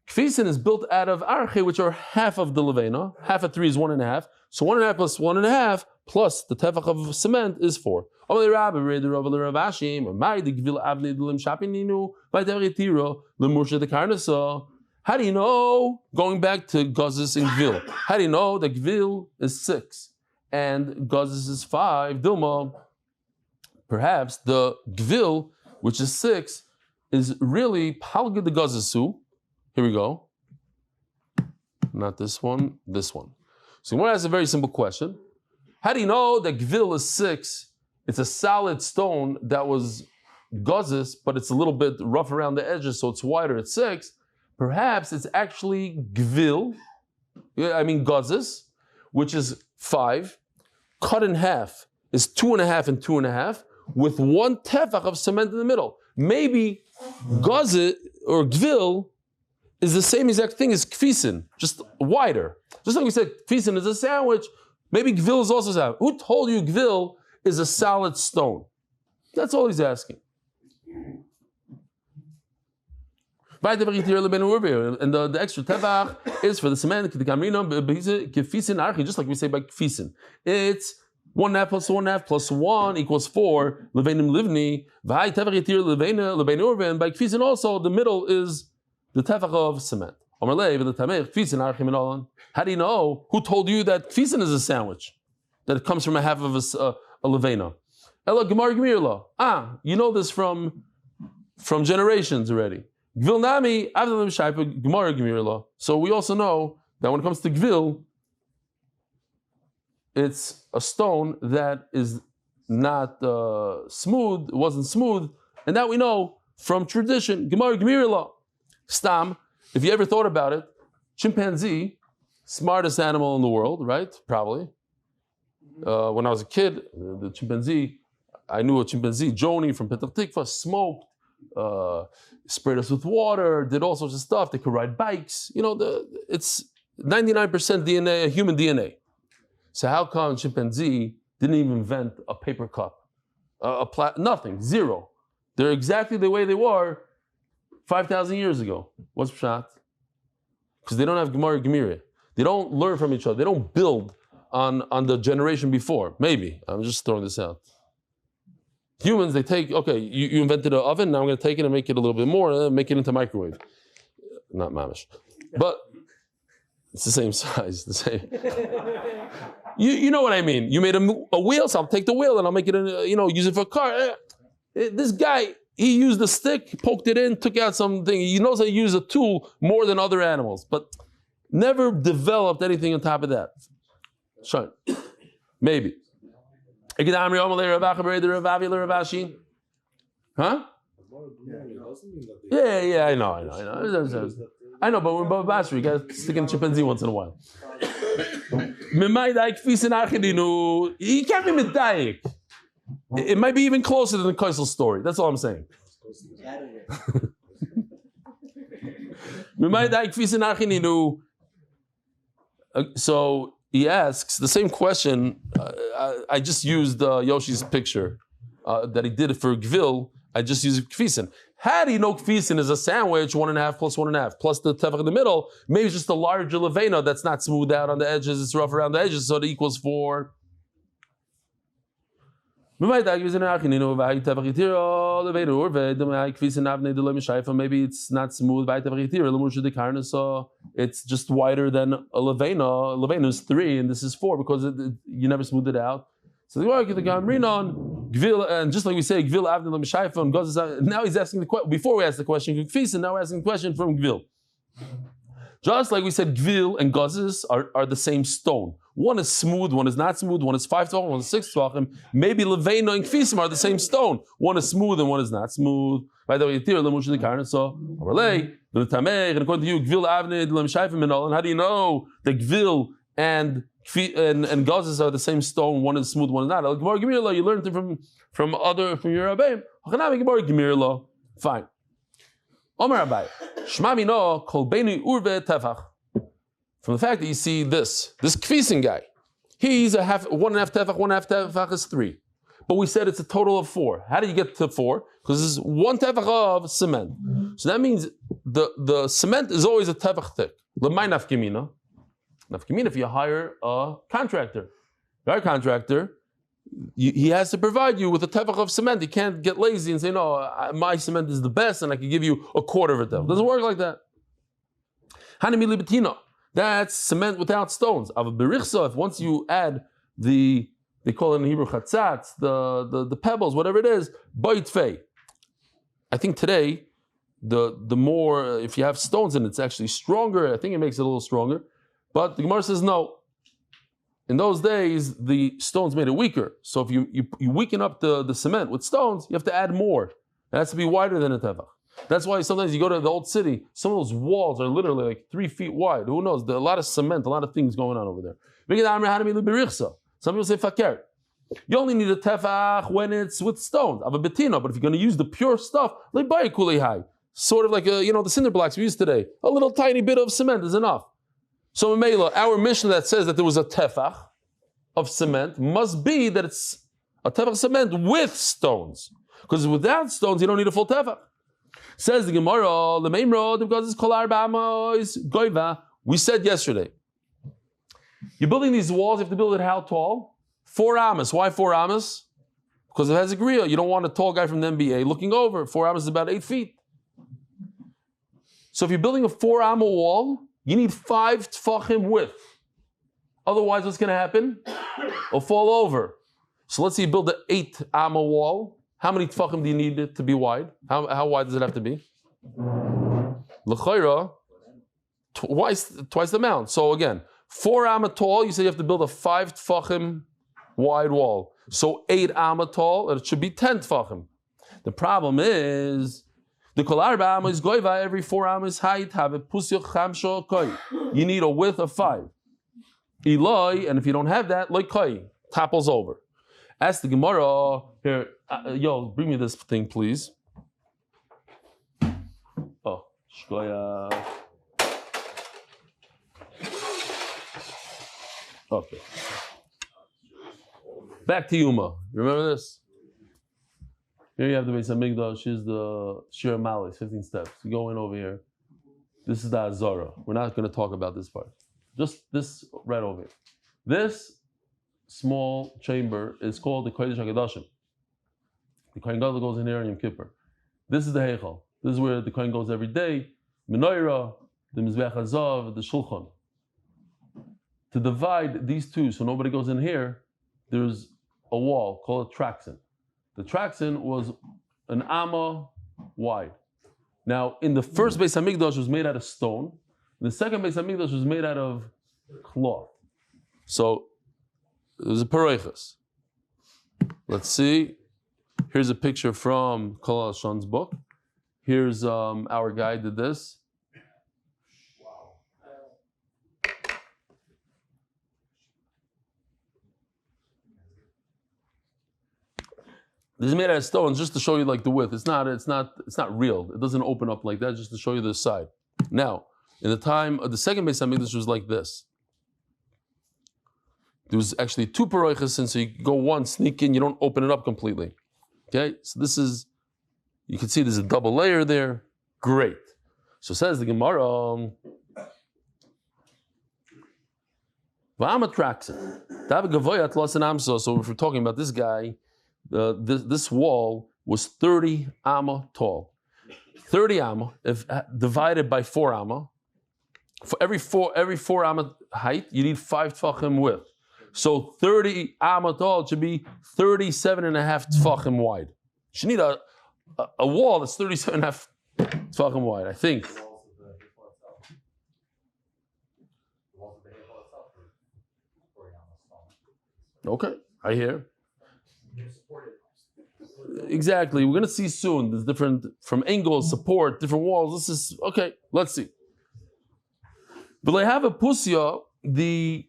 Kefisin is built out of archi, which are half of the levena. Half of 3 is 1.5. So 1.5 plus 1.5 plus the tefach of cement is 4. How do you know, going back to Gazis and Gvil, how do you know that Gvil is 6 and Gazis is 5? Dilma, perhaps the Gvil, which is 6, is really Palgid the Gazisu. Here we go. Not this one, this one. So Gemara has a very simple question. How do you know that Gvil is 6? It's a solid stone that was Gazis, but it's a little bit rough around the edges, so it's wider, it's 6. Perhaps it's actually Gvil, Gazis, which is 5, cut in half is 2.5 and 2.5, with 1 tefach of cement in the middle. Maybe Gazis or Gvil is the same exact thing as Kfisin, just wider. Just like we said, Kfisin is a sandwich, maybe Gvil is also a sandwich. Who told you Gvil is a solid stone? That's all he's asking. And the extra tefach is for the cement, just like we say by kfisin. It's 1.5 plus 1.5 plus 1 equals 4. Levenim livni. And by kfisin also, the middle is the tefach of cement. How do you know? Who told you that kfisin is a sandwich? That it comes from a half of a levena? You know this from generations already. Gvilnami, Gemara Gemirla. So we also know that when it comes to Gvil, it's a stone that is not smooth, it wasn't smooth, and that we know from tradition. Gemara Gemirla. Stam, if you ever thought about it, chimpanzee, smartest animal in the world, right? Probably. When I was a kid, the chimpanzee, I knew a chimpanzee, Joni from Petah Tikva, smoked, sprayed us with water, did all sorts of stuff. They could ride bikes. It's 99% DNA, human DNA. So how come chimpanzee didn't even invent a paper cup? Nothing, zero. They're exactly the way they were 5,000 years ago. What's pshat? Because they don't have Gemara Gemira. They don't learn from each other. They don't build on the generation before. Maybe. I'm just throwing this out. Humans, they take, you invented an oven, now I'm going to take it and make it a little bit more, make it into microwave. Not mamish. But it's the same size, the same. You know what I mean. You made a wheel, so I'll take the wheel and I'll make it, use it for a car. This guy, he used a stick, poked it in, took out something. He knows how to use a tool more than other animals, but never developed anything on top of that. Sure. Maybe. Huh? Yeah, I know. I know, but when Bava Basra, you gotta stick in chimpanzee once in a while. He can't be medayik. It might be even closer than the Kaisel story. That's all I'm saying. So he asks the same question. I just used Yoshi's picture that he did it for Gvil. I just used Kfisin. How do you know Kfisin is a sandwich, 1.5 plus 1.5, plus the tefach in the middle? Maybe it's just a larger levena that's not smoothed out on the edges, it's rough around the edges, so it equals 4. Maybe it's not smooth. It's just wider than a levena. Levena is 3 and this is 4 because you never smoothed it out. So and just like we say, now he's asking the question. Before we ask the question, now we're asking the question from Gvil. Just like we said, Gvil and Gazes are the same stone. One is smooth, one is not smooth, one is 5 tvachim, one is 6 tvachim. Maybe Leveino and Kfisim are the same stone. One is smooth and one is not smooth. By the way, so according to you, Gvil Avnid Lemshayfim and all. And how do you know that Gvil and Gazes are the same stone? One is smooth, one is not. You learned it from your Rabbeim. Fine. Omer Abai, Shmamino kolbenu urve tefach. From the fact that you see this kfisen guy, he's a 1.5 tefach, 1.5 tefach is 3. But we said it's a total of 4. How do you get to 4? Because this is 1 tefach of cement. So that means the cement is always a tefach thick. L'may nafkemina. Nafkemina if you hire a contractor. Your contractor, he has to provide you with a tefach of cement. He can't get lazy and say, no, my cement is the best and I can give you a quarter of a tefach. It doesn't work like that. Hanemi libetina. That's cement without stones. If once you add they call it in Hebrew chatzatz, the pebbles, whatever it is, bait fei. I think today, the more, if you have stones in it, it's actually stronger. I think it makes it a little stronger. But the Gemara says no. In those days, the stones made it weaker. So if you weaken up the cement with stones, you have to add more. It has to be wider than a tefach. That's why sometimes you go to the old city, some of those walls are literally like 3 feet wide. Who knows? There's a lot of cement, a lot of things going on over there. Some people say fakir. You only need a tefach when it's with stones. But if you're going to use the pure stuff, sort of like the cinder blocks we use today, a little tiny bit of cement is enough. So Mela, our Mishnah that says that there was a tefach of cement must be that it's a tefach of cement with stones. Because without stones, you don't need a full tefach. Says the Gemara, the main road, because it's kol arba amos goiva. We said yesterday, you're building these walls, you have to build it how tall? 4 amos. Why 4 amos? Because it has a grill. You don't want a tall guy from the NBA looking over. 4 amos is about 8 feet. So if you're building a 4 amma wall, you need 5 tfachim width. Otherwise, what's going to happen? It'll fall over. So let's say you build an 8 amma wall. How many tfachim do you need it to be wide? How wide does it have to be? L'chayra, twice the amount. So again, 4 amma tall, you say you have to build a 5 tfachim wide wall. So 8 amma tall, and it should be 10 tfachim. The problem is, the kol arba amma is goiva, every 4 ammas height have a pusyach chamsho koi. You need a width of 5. Eloi, and if you don't have that, like koi, topples over. Ask the Gemara, here, bring me this thing, please. Oh, shkoya. Okay. Back to Yuma. Remember this? Here you have the Beis Hamikdash. Here's the shiur malis, 15 steps. You go in over here. This is the Azara. We're not going to talk about this part. Just this right over here. This small chamber is called the Kodesh HaKadoshim. The Kohen Gadol goes in here on Yom Kippur. This is the Heichal. This is where the Kohen goes every day. Menorah, the Mizbeach Hazav, the Shulchan. To divide these two so nobody goes in here, there's a wall called a traxin. The traxin was an amma wide. Now, in the first Beis Hamikdash was made out of stone. The second Beis Hamikdash was made out of cloth. So, there's a pareichas. Let's see. Here's a picture from Kol HaShon's book. Here's our guy did this. Wow. This is made out of stones just to show you like the width. It's not real. It doesn't open up like that, just to show you the side. Now, in the time of the second Beis Hamikdash was like this. There was actually 2 paroiches, and so you go one, sneak in, you don't open it up completely. Okay, so this is, you can see there's a double layer there. Great. So says the Gemara, so if we're talking about this guy, this wall was 30 amma tall. 30 amma, if divided by 4 amma, for every four amma height, you need 5 tfachim width. So 30 amma tall should be 37 and a half tfachim wide. You should need a wall that's 37 and a half tfachim wide, I think. Okay, I hear. Exactly. We're going to see soon. There's different, from angles, support, different walls. This is, okay, let's see. But I have a pusya, the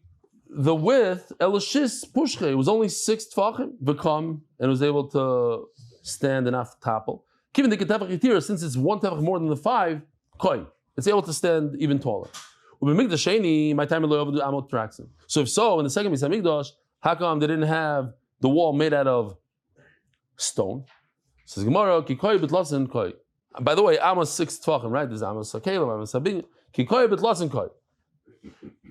width, elashis pushche, was only 6 tfachim, become, and was able to stand enough topple. Given the ketefach yitir, since it's 1 tefach more than the 5, koi, it's able to stand even taller. My time so if so, in the second Beis Hamikdash, how come they didn't have the wall made out of stone? Says Gemara, kikoi betlasen koi. By the way, Amos 6 tefachim, right? There's Amos Sakelim, Amos Sabin. Kikoi betlasen koi.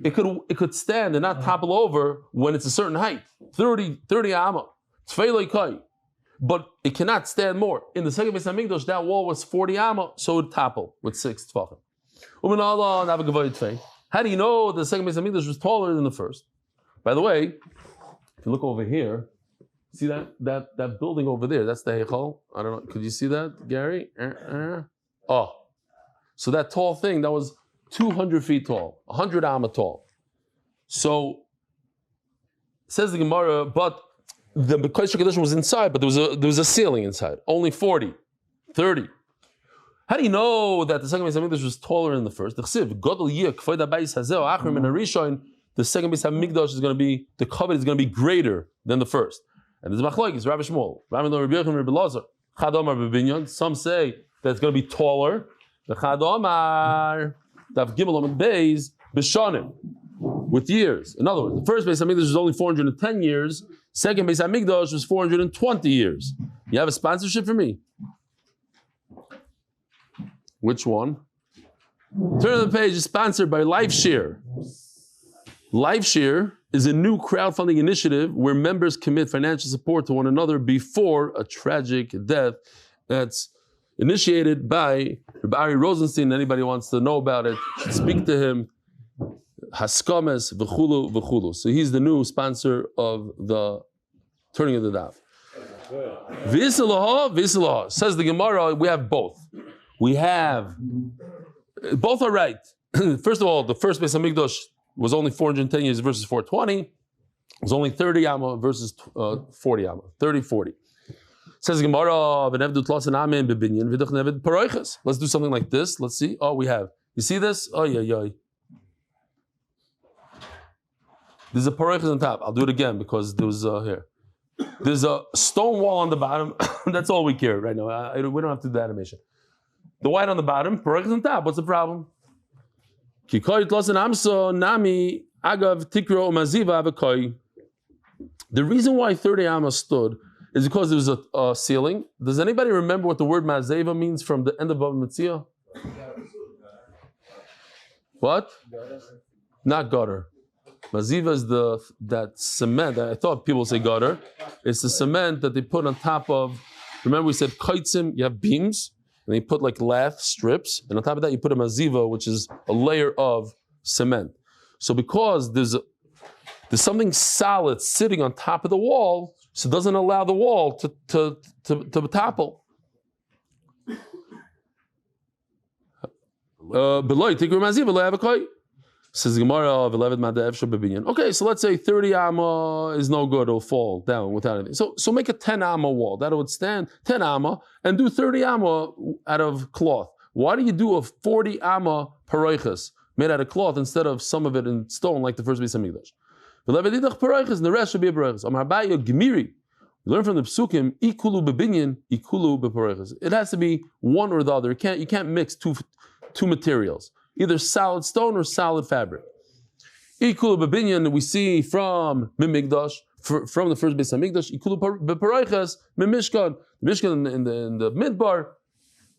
It could stand and not topple over when it's a certain height. 30 amma. Tfeiloi koi. But it cannot stand more. In the second Beis Hamikdash, that wall was 40 amma, so it would topple with 6 tefachim. How do you know the second Beis Hamikdash was taller than the first? By the way, if you look over here, see that building over there, that's the Heichal. I don't know, could you see that, Gary? Oh. So that tall thing, that was 200 feet tall, 100 amma tall. So, says the Gemara, but the Kodesh HaKadoshim was inside, but there was a ceiling inside, only 40, 30. How do you know that the second Beis Hamikdash was taller than the first? The second Beis Hamikdash is going to be, the covet is going to be greater than the first. And there's machlokes, Rabbi Shmuel, Rabbi Elazar, Chadomar b'binyan. Some say that it's going to be taller. The Chadomar, Daf Amud Beis, b'shanim, with years. In other words, the first Beis Hamikdash was only 410 years. Second Beis Hamikdash was 420 years. You have a sponsorship for me? Which one? Turn to the page. Is sponsored by Life Shiur. Life Shiur is a new crowdfunding initiative where members commit financial support to one another before a tragic death. That's initiated by Rabbi Ari Rosenstein. Anybody wants to know about it, speak to him. Haskames v'chulu v'chulu. So he's the new sponsor of the turning of the daf. V'isalaha. Says the Gemara, we have both. We have, both are right. First of all, the first Beis Hamikdash was only 410 years versus 420. It was only 30 amma versus 40 amma, 30, 40. Says Gemara, let's do something like this. Let's see. Oh, we have. You see this? Oh, yeah. There's a paroiches on top. I'll do it again because there was here. There's a stone wall on the bottom. That's all we care right now. We don't have to do the animation. The white on the bottom, paroiches on top. What's the problem? The reason why 30 amma stood is because there was a ceiling. Does anybody remember what the word mazeva means from the end of Bava Basra? What? Not gutter. Maziva is that cement. I thought people say gutter. It's the cement that they put on top of. Remember we said kaitzim, you have beams, and you put like lath strips, and on top of that you put a maziva, which is a layer of cement. So because there's something solid sitting on top of the wall, so it doesn't allow the wall to topple. Says Gemara of 11 Madav. Okay, so let's say 30 amma is no good; it'll fall down without anything. So make a 10 amma wall that would stand 10 amma and do 30 amma out of cloth. Why do you do a 40 amma paroiches made out of cloth instead of some of it in stone like the first Beis Hamikdash? And the rest should be a paroiches. You learn from the psukim ikulu bebinyan, ikulu beparoiches. It has to be one or the other. You can't mix two materials. Either solid stone or solid fabric. Ikulu bebinyan we see from Mimigdash, from the first Beis Hamikdash. Ikulu beparoiches mimishkan. The Mishkan in the Midbar,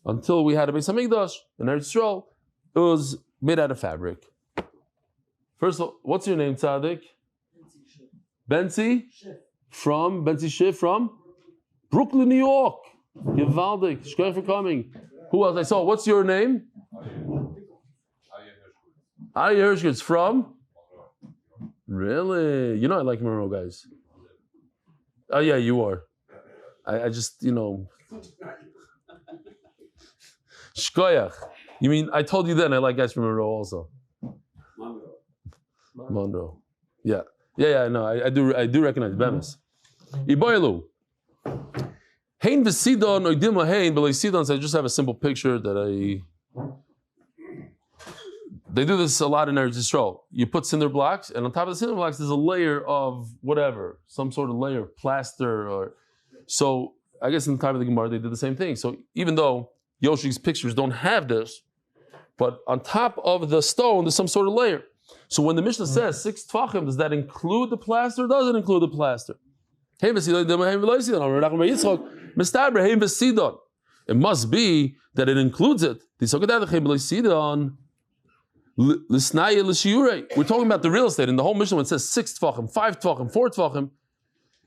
until we had a Beis Hamikdash in Eretz Yisrael, it was made out of fabric. First of all, what's your name, tzadik? Benzi? From Benzi Shiv from Brooklyn, New York. Gewaldig. Shkoyach for coming. Who else I saw? What's your name? Ari Hirschkitz from? Really? You know I like Monroe guys. Oh yeah, you are. I just, Shkoyach. You mean, I told you then I like guys from Monroe also. Monroe. Yeah, I know. I do recognize Bemis. Iboilu. Hein v'sidon oidim hein b'lei sidon. So I just have a simple picture that they do this a lot in Eretz Yisrael. You put cinder blocks, and on top of the cinder blocks, there's a layer of whatever, some sort of layer, plaster, or so. I guess in the time of the Gemara, they did the same thing. So even though Yoshi's pictures don't have this, but on top of the stone, there's some sort of layer. So when the Mishnah says 6 tfachim, does that include the plaster or does it include the plaster? It must be that it includes it. We're talking about the real estate. In the whole Mishnah, when it says 6 tfachim, 5 tfachim, 4 tfachim,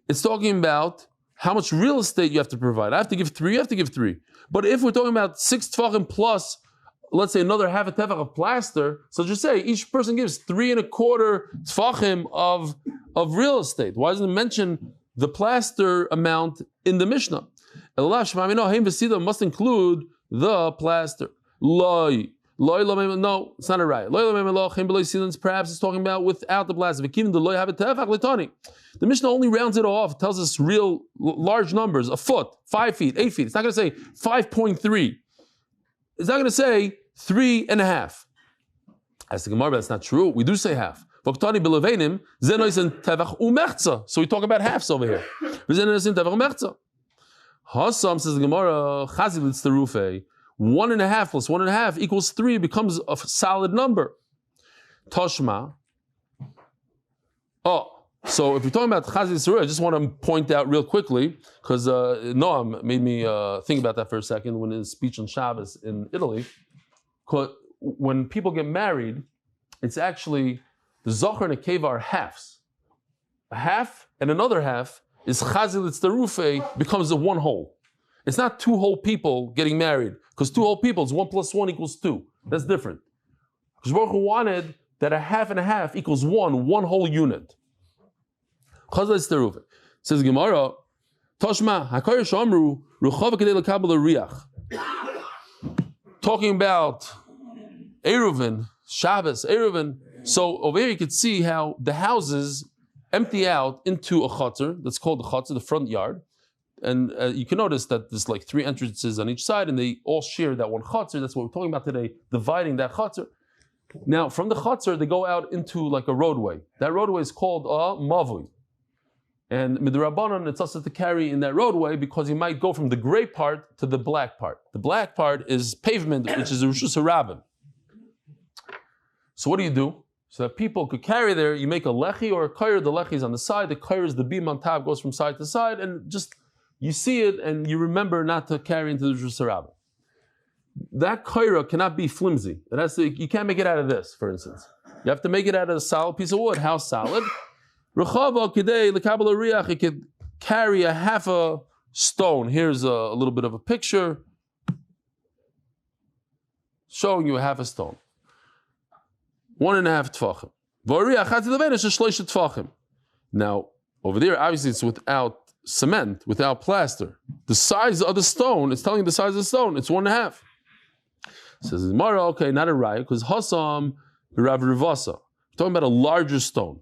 it's talking about how much real estate you have to provide. I have to give 3, you have to give 3. But if we're talking about 6 tfachim plus, let's say another half a tefach of plaster, so just say each person gives 3 1/4 tfachim of real estate. Why doesn't it mention the plaster amount in the Mishnah? Must include the plaster. No, it's not a right. Perhaps it's talking about without the plaster. The Mishnah only rounds it off, tells us real large numbers, a foot, 5 feet, 8 feet. It's not going to say 5.3. It's not going to say 3.5. As the Gemara, that's not true. We do say half. So we talk about halves over here. Hassam, says the Gemara, 1.5 plus 1.5 equals 3, becomes a solid number. Toshma. So if we're talking about Chazil Surah, I just want to point out real quickly, because Noam made me think about that for a second when in his speech on Shabbos in Italy. When people get married, it's actually the Zohar and a Keva are halves. A half and another half is Chazil Tztarufe, becomes a one whole. It's not 2 whole people getting married, because 2 whole people is 1 plus 1 equals 2. That's different. Because Baruch Hu wanted that a half and a half equals one whole unit. Chazal Tztarufe. Says Gemara, Toshma, Hakayr Shamru, Ruchav Kedei Lekabel Riach. Talking about Eruvin, Shabbos, Eruvin. So over here you could see how the houses empty out into a chutzner, that's called the chutzner, the front yard. And you can notice that there's like 3 entrances on each side, and they all share that one chutzner. That's what we're talking about today, dividing that chutzner. Now, from the chutzner, they go out into like a roadway. That roadway is called a mavui. And midrabanan, it's also to carry in that roadway because you might go from the gray part to the black part. The black part is pavement, which is a Rishus Harabim. So what do? So that people could carry there, you make a lechi or a kair. The lechi is on the side, the kair is the beam on top, goes from side to side, and just you see it and you remember not to carry into the Rishus Harabim. That kaira cannot be flimsy. It has to, you can't make it out of this, for instance. You have to make it out of a solid piece of wood. How solid? Rechava kidei lekabel riach. It could carry a half a stone. Here's a little bit of a picture showing you a half a stone. 1.5 tfachim. V'ariach chatzi levenis shloisha tfachim. Now over there, obviously, it's without cement, without plaster. The size of the stone, it's telling you the size of the stone. It's 1.5. Says Gemara, okay, not a raya, because Hassam Rav Rivasa. Talking about a larger stone.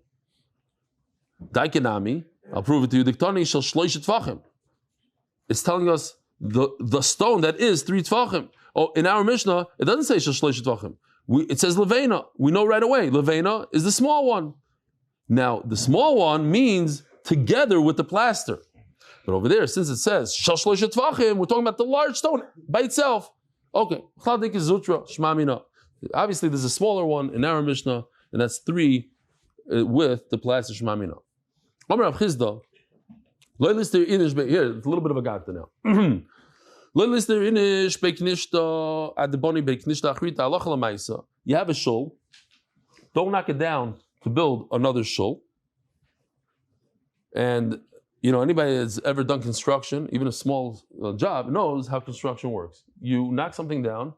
Daikenami, I'll prove it to you. Diktani shall shloish tfachim. It's telling us the stone that is 3 tfachim. Oh, in our Mishnah, it doesn't say shall shloish tfachim. It says levena. We know right away. Levena is the small one. Now, the small one means together with the plaster. But over there, since it says shall shloish tfachim, we're talking about the large stone by itself. Okay. Chaldik is zutra shmamina. Obviously, there's a smaller one in our Mishnah, and that's 3 with the plaster shmamina. Here, it's a little bit of a ganta now. You have a shul. Don't knock it down to build another shul. And Anybody that's ever done construction, even a small job, knows how construction works. You knock something down,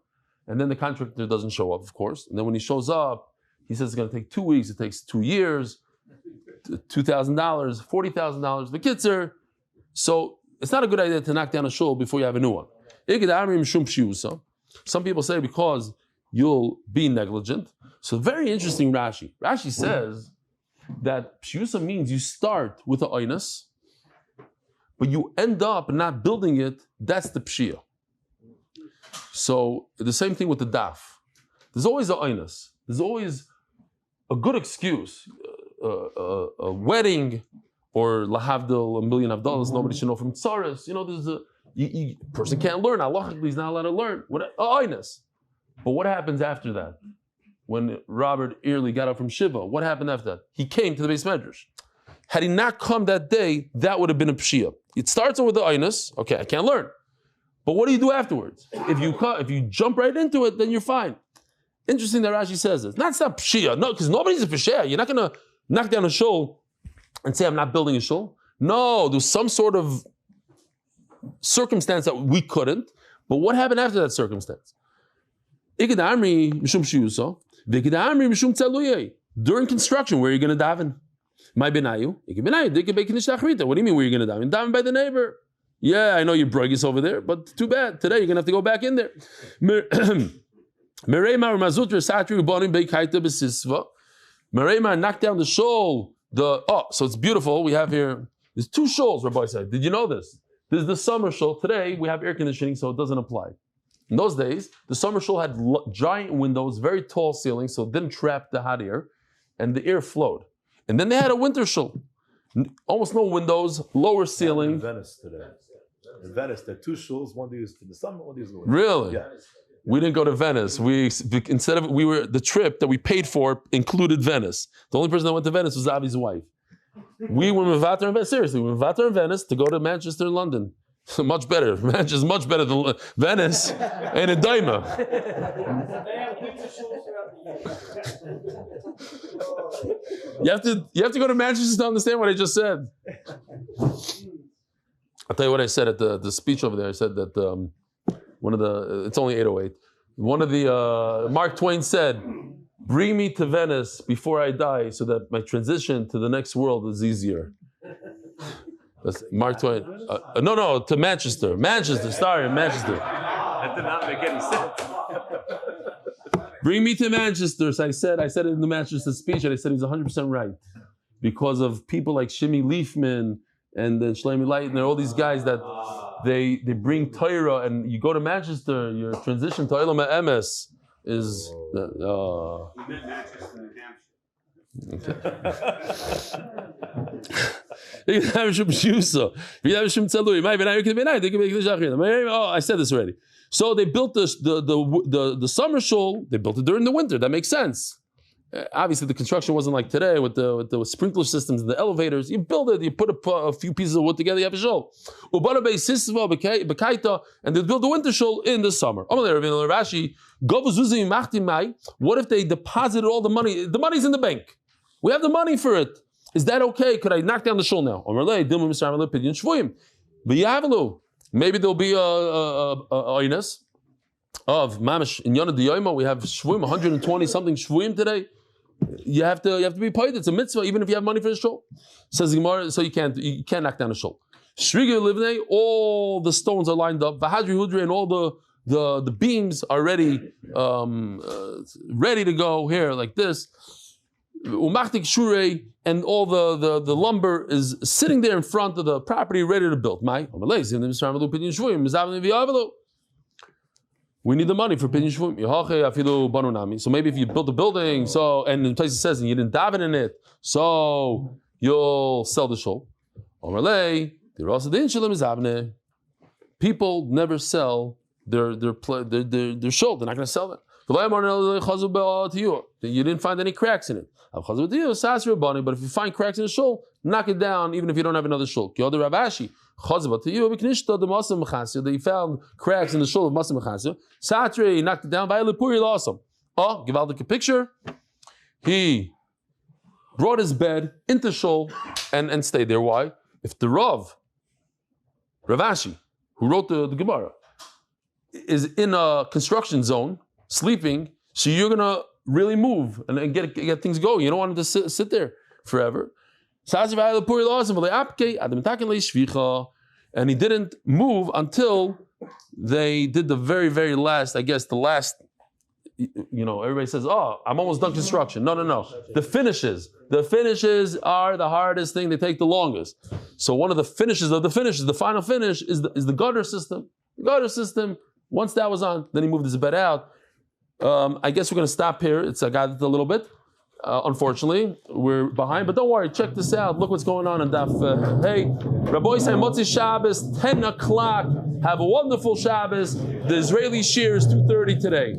and then the contractor doesn't show up, of course. And then when he shows up, he says it's going to take 2 weeks. It takes 2 years, $2,000, $40,000. The kids are. So it's not a good idea to knock down a shul before you have a new one. Some people say because you'll be negligent. So very interesting Rashi. Rashi says that pshiusa means you start with the oinus, but you end up not building it. That's the pshia. So the same thing with the daf. There's always a oinus. There's always a good excuse. A wedding or lahavdil, $1 million, nobody should know from tzaras. There's a person can't learn. Halachically, he's not allowed to learn. Oinus. But what happens after that? When Robert Early got up from Shiva, what happened after that? He came to the Beis Medrash. Had he not come that day, that would have been a pshia. It starts with the oinus. Okay, I can't learn. But what do you do afterwards? If you jump right into it, then you're fine. Interesting that Rashi says this. That's not pshia. No, because nobody's a pshia. You're not going to knock down a shul and say, I'm not building a shul. No, there's some sort of circumstance that we couldn't. But what happened after that circumstance? During construction, where are you going to daven? My benayu. What do you mean where are you going to daven? Daven by the neighbor. Yeah, I know you're bruggies over there, but too bad. Today you're going to have to go back in there. Miriam knocked down the shul. So it's beautiful. We have here, there's 2 shuls, Rabbi said. Did you know this? There's the summer shul. Today we have air conditioning, so it doesn't apply. In those days, the summer shul had giant windows, very tall ceilings, so it didn't trap the hot air, and the air flowed. And then they had a winter shul. Almost no windows, lower ceiling. In Venice today. In Venice, there are 2 shuls, one they use for the summer, one they use for the winter. Really? Yeah. We didn't go to Venice. The trip that we paid for included Venice. The only person that went to Venice was Avi's wife. We were Mevater in Venice. Seriously, we were Mevater in Venice to go to Manchester and London. Much better. Manchester's much better than Venice and a daima. You have to go to Manchester to understand what I just said. I'll tell you what I said at the speech over there. I said that it's only 8:08. One of the Mark Twain said, "Bring me to Venice before I die, so that my transition to the next world is easier." That's Mark Twain. No, to Manchester. Manchester. That did not make any sense. Bring me to Manchester. So I said it in the Manchester speech, and I said he was 100% right. Because of people like Shimi Leifman and then Shlomi Leitner, all these guys that they bring torah, and you go to Manchester, your transition to Olam HaEmes is... We met Manchester, New Hampshire. Oh, I said this already. So they built the summer shul. They built it during the winter. That makes sense. Obviously, the construction wasn't like today with the sprinkler systems and the elevators. You build it. You put a few pieces of wood together. You have a shul. And they built the winter shul in the summer. What if they deposited all the money? The money's in the bank. We have the money for it. Is that okay? Could I knock down the shul now? Maybe there'll be a oinus of mamish in Yonah D'Yoyma. We have shvuim, 120 something shvuim today. You have to be paid. It's a mitzvah, even if you have money for the shul. Says the Gemara, so you can't knock down the shul. Shriga livnei, all the stones are lined up. Vahadri hudri, and all the beams are ready to go here like this. Umachtik shure, and all the lumber is sitting there in front of the property, ready to build. We need the money for pidyon shvuim. So maybe if you built a building, and in places it says and you didn't daven in it, so you'll sell the shul. People never sell their shul. They're not going to sell it. You didn't find any cracks in it. But if you find cracks in the shul, knock it down, even if you don't have another shul. They found cracks in the shul of Masim Mechasir. Satre, he knocked it down. Baila lost him. Oh, give out the picture. He brought his bed into shul and stayed there. Why? if the Rav Ashi, who wrote the Gemara, is in a construction zone, sleeping, so you're gonna really move and get things going. You don't want him to sit there forever. And he didn't move until they did the very, very last, I guess the last, everybody says, oh, I'm almost done construction. No. The finishes are the hardest thing. They take the longest. So one of the finishes of the finishes, the final finish is the gutter system. The gutter system, once that was on, then he moved his bed out. I guess we're going to stop here. I got it a little bit. Unfortunately, we're behind, but don't worry. Check this out. Look what's going on in Daf. Hey, Rabbi say Motzei Shabbos, 10 o'clock. Have a wonderful Shabbos. The Israeli shiur is 2:30 today.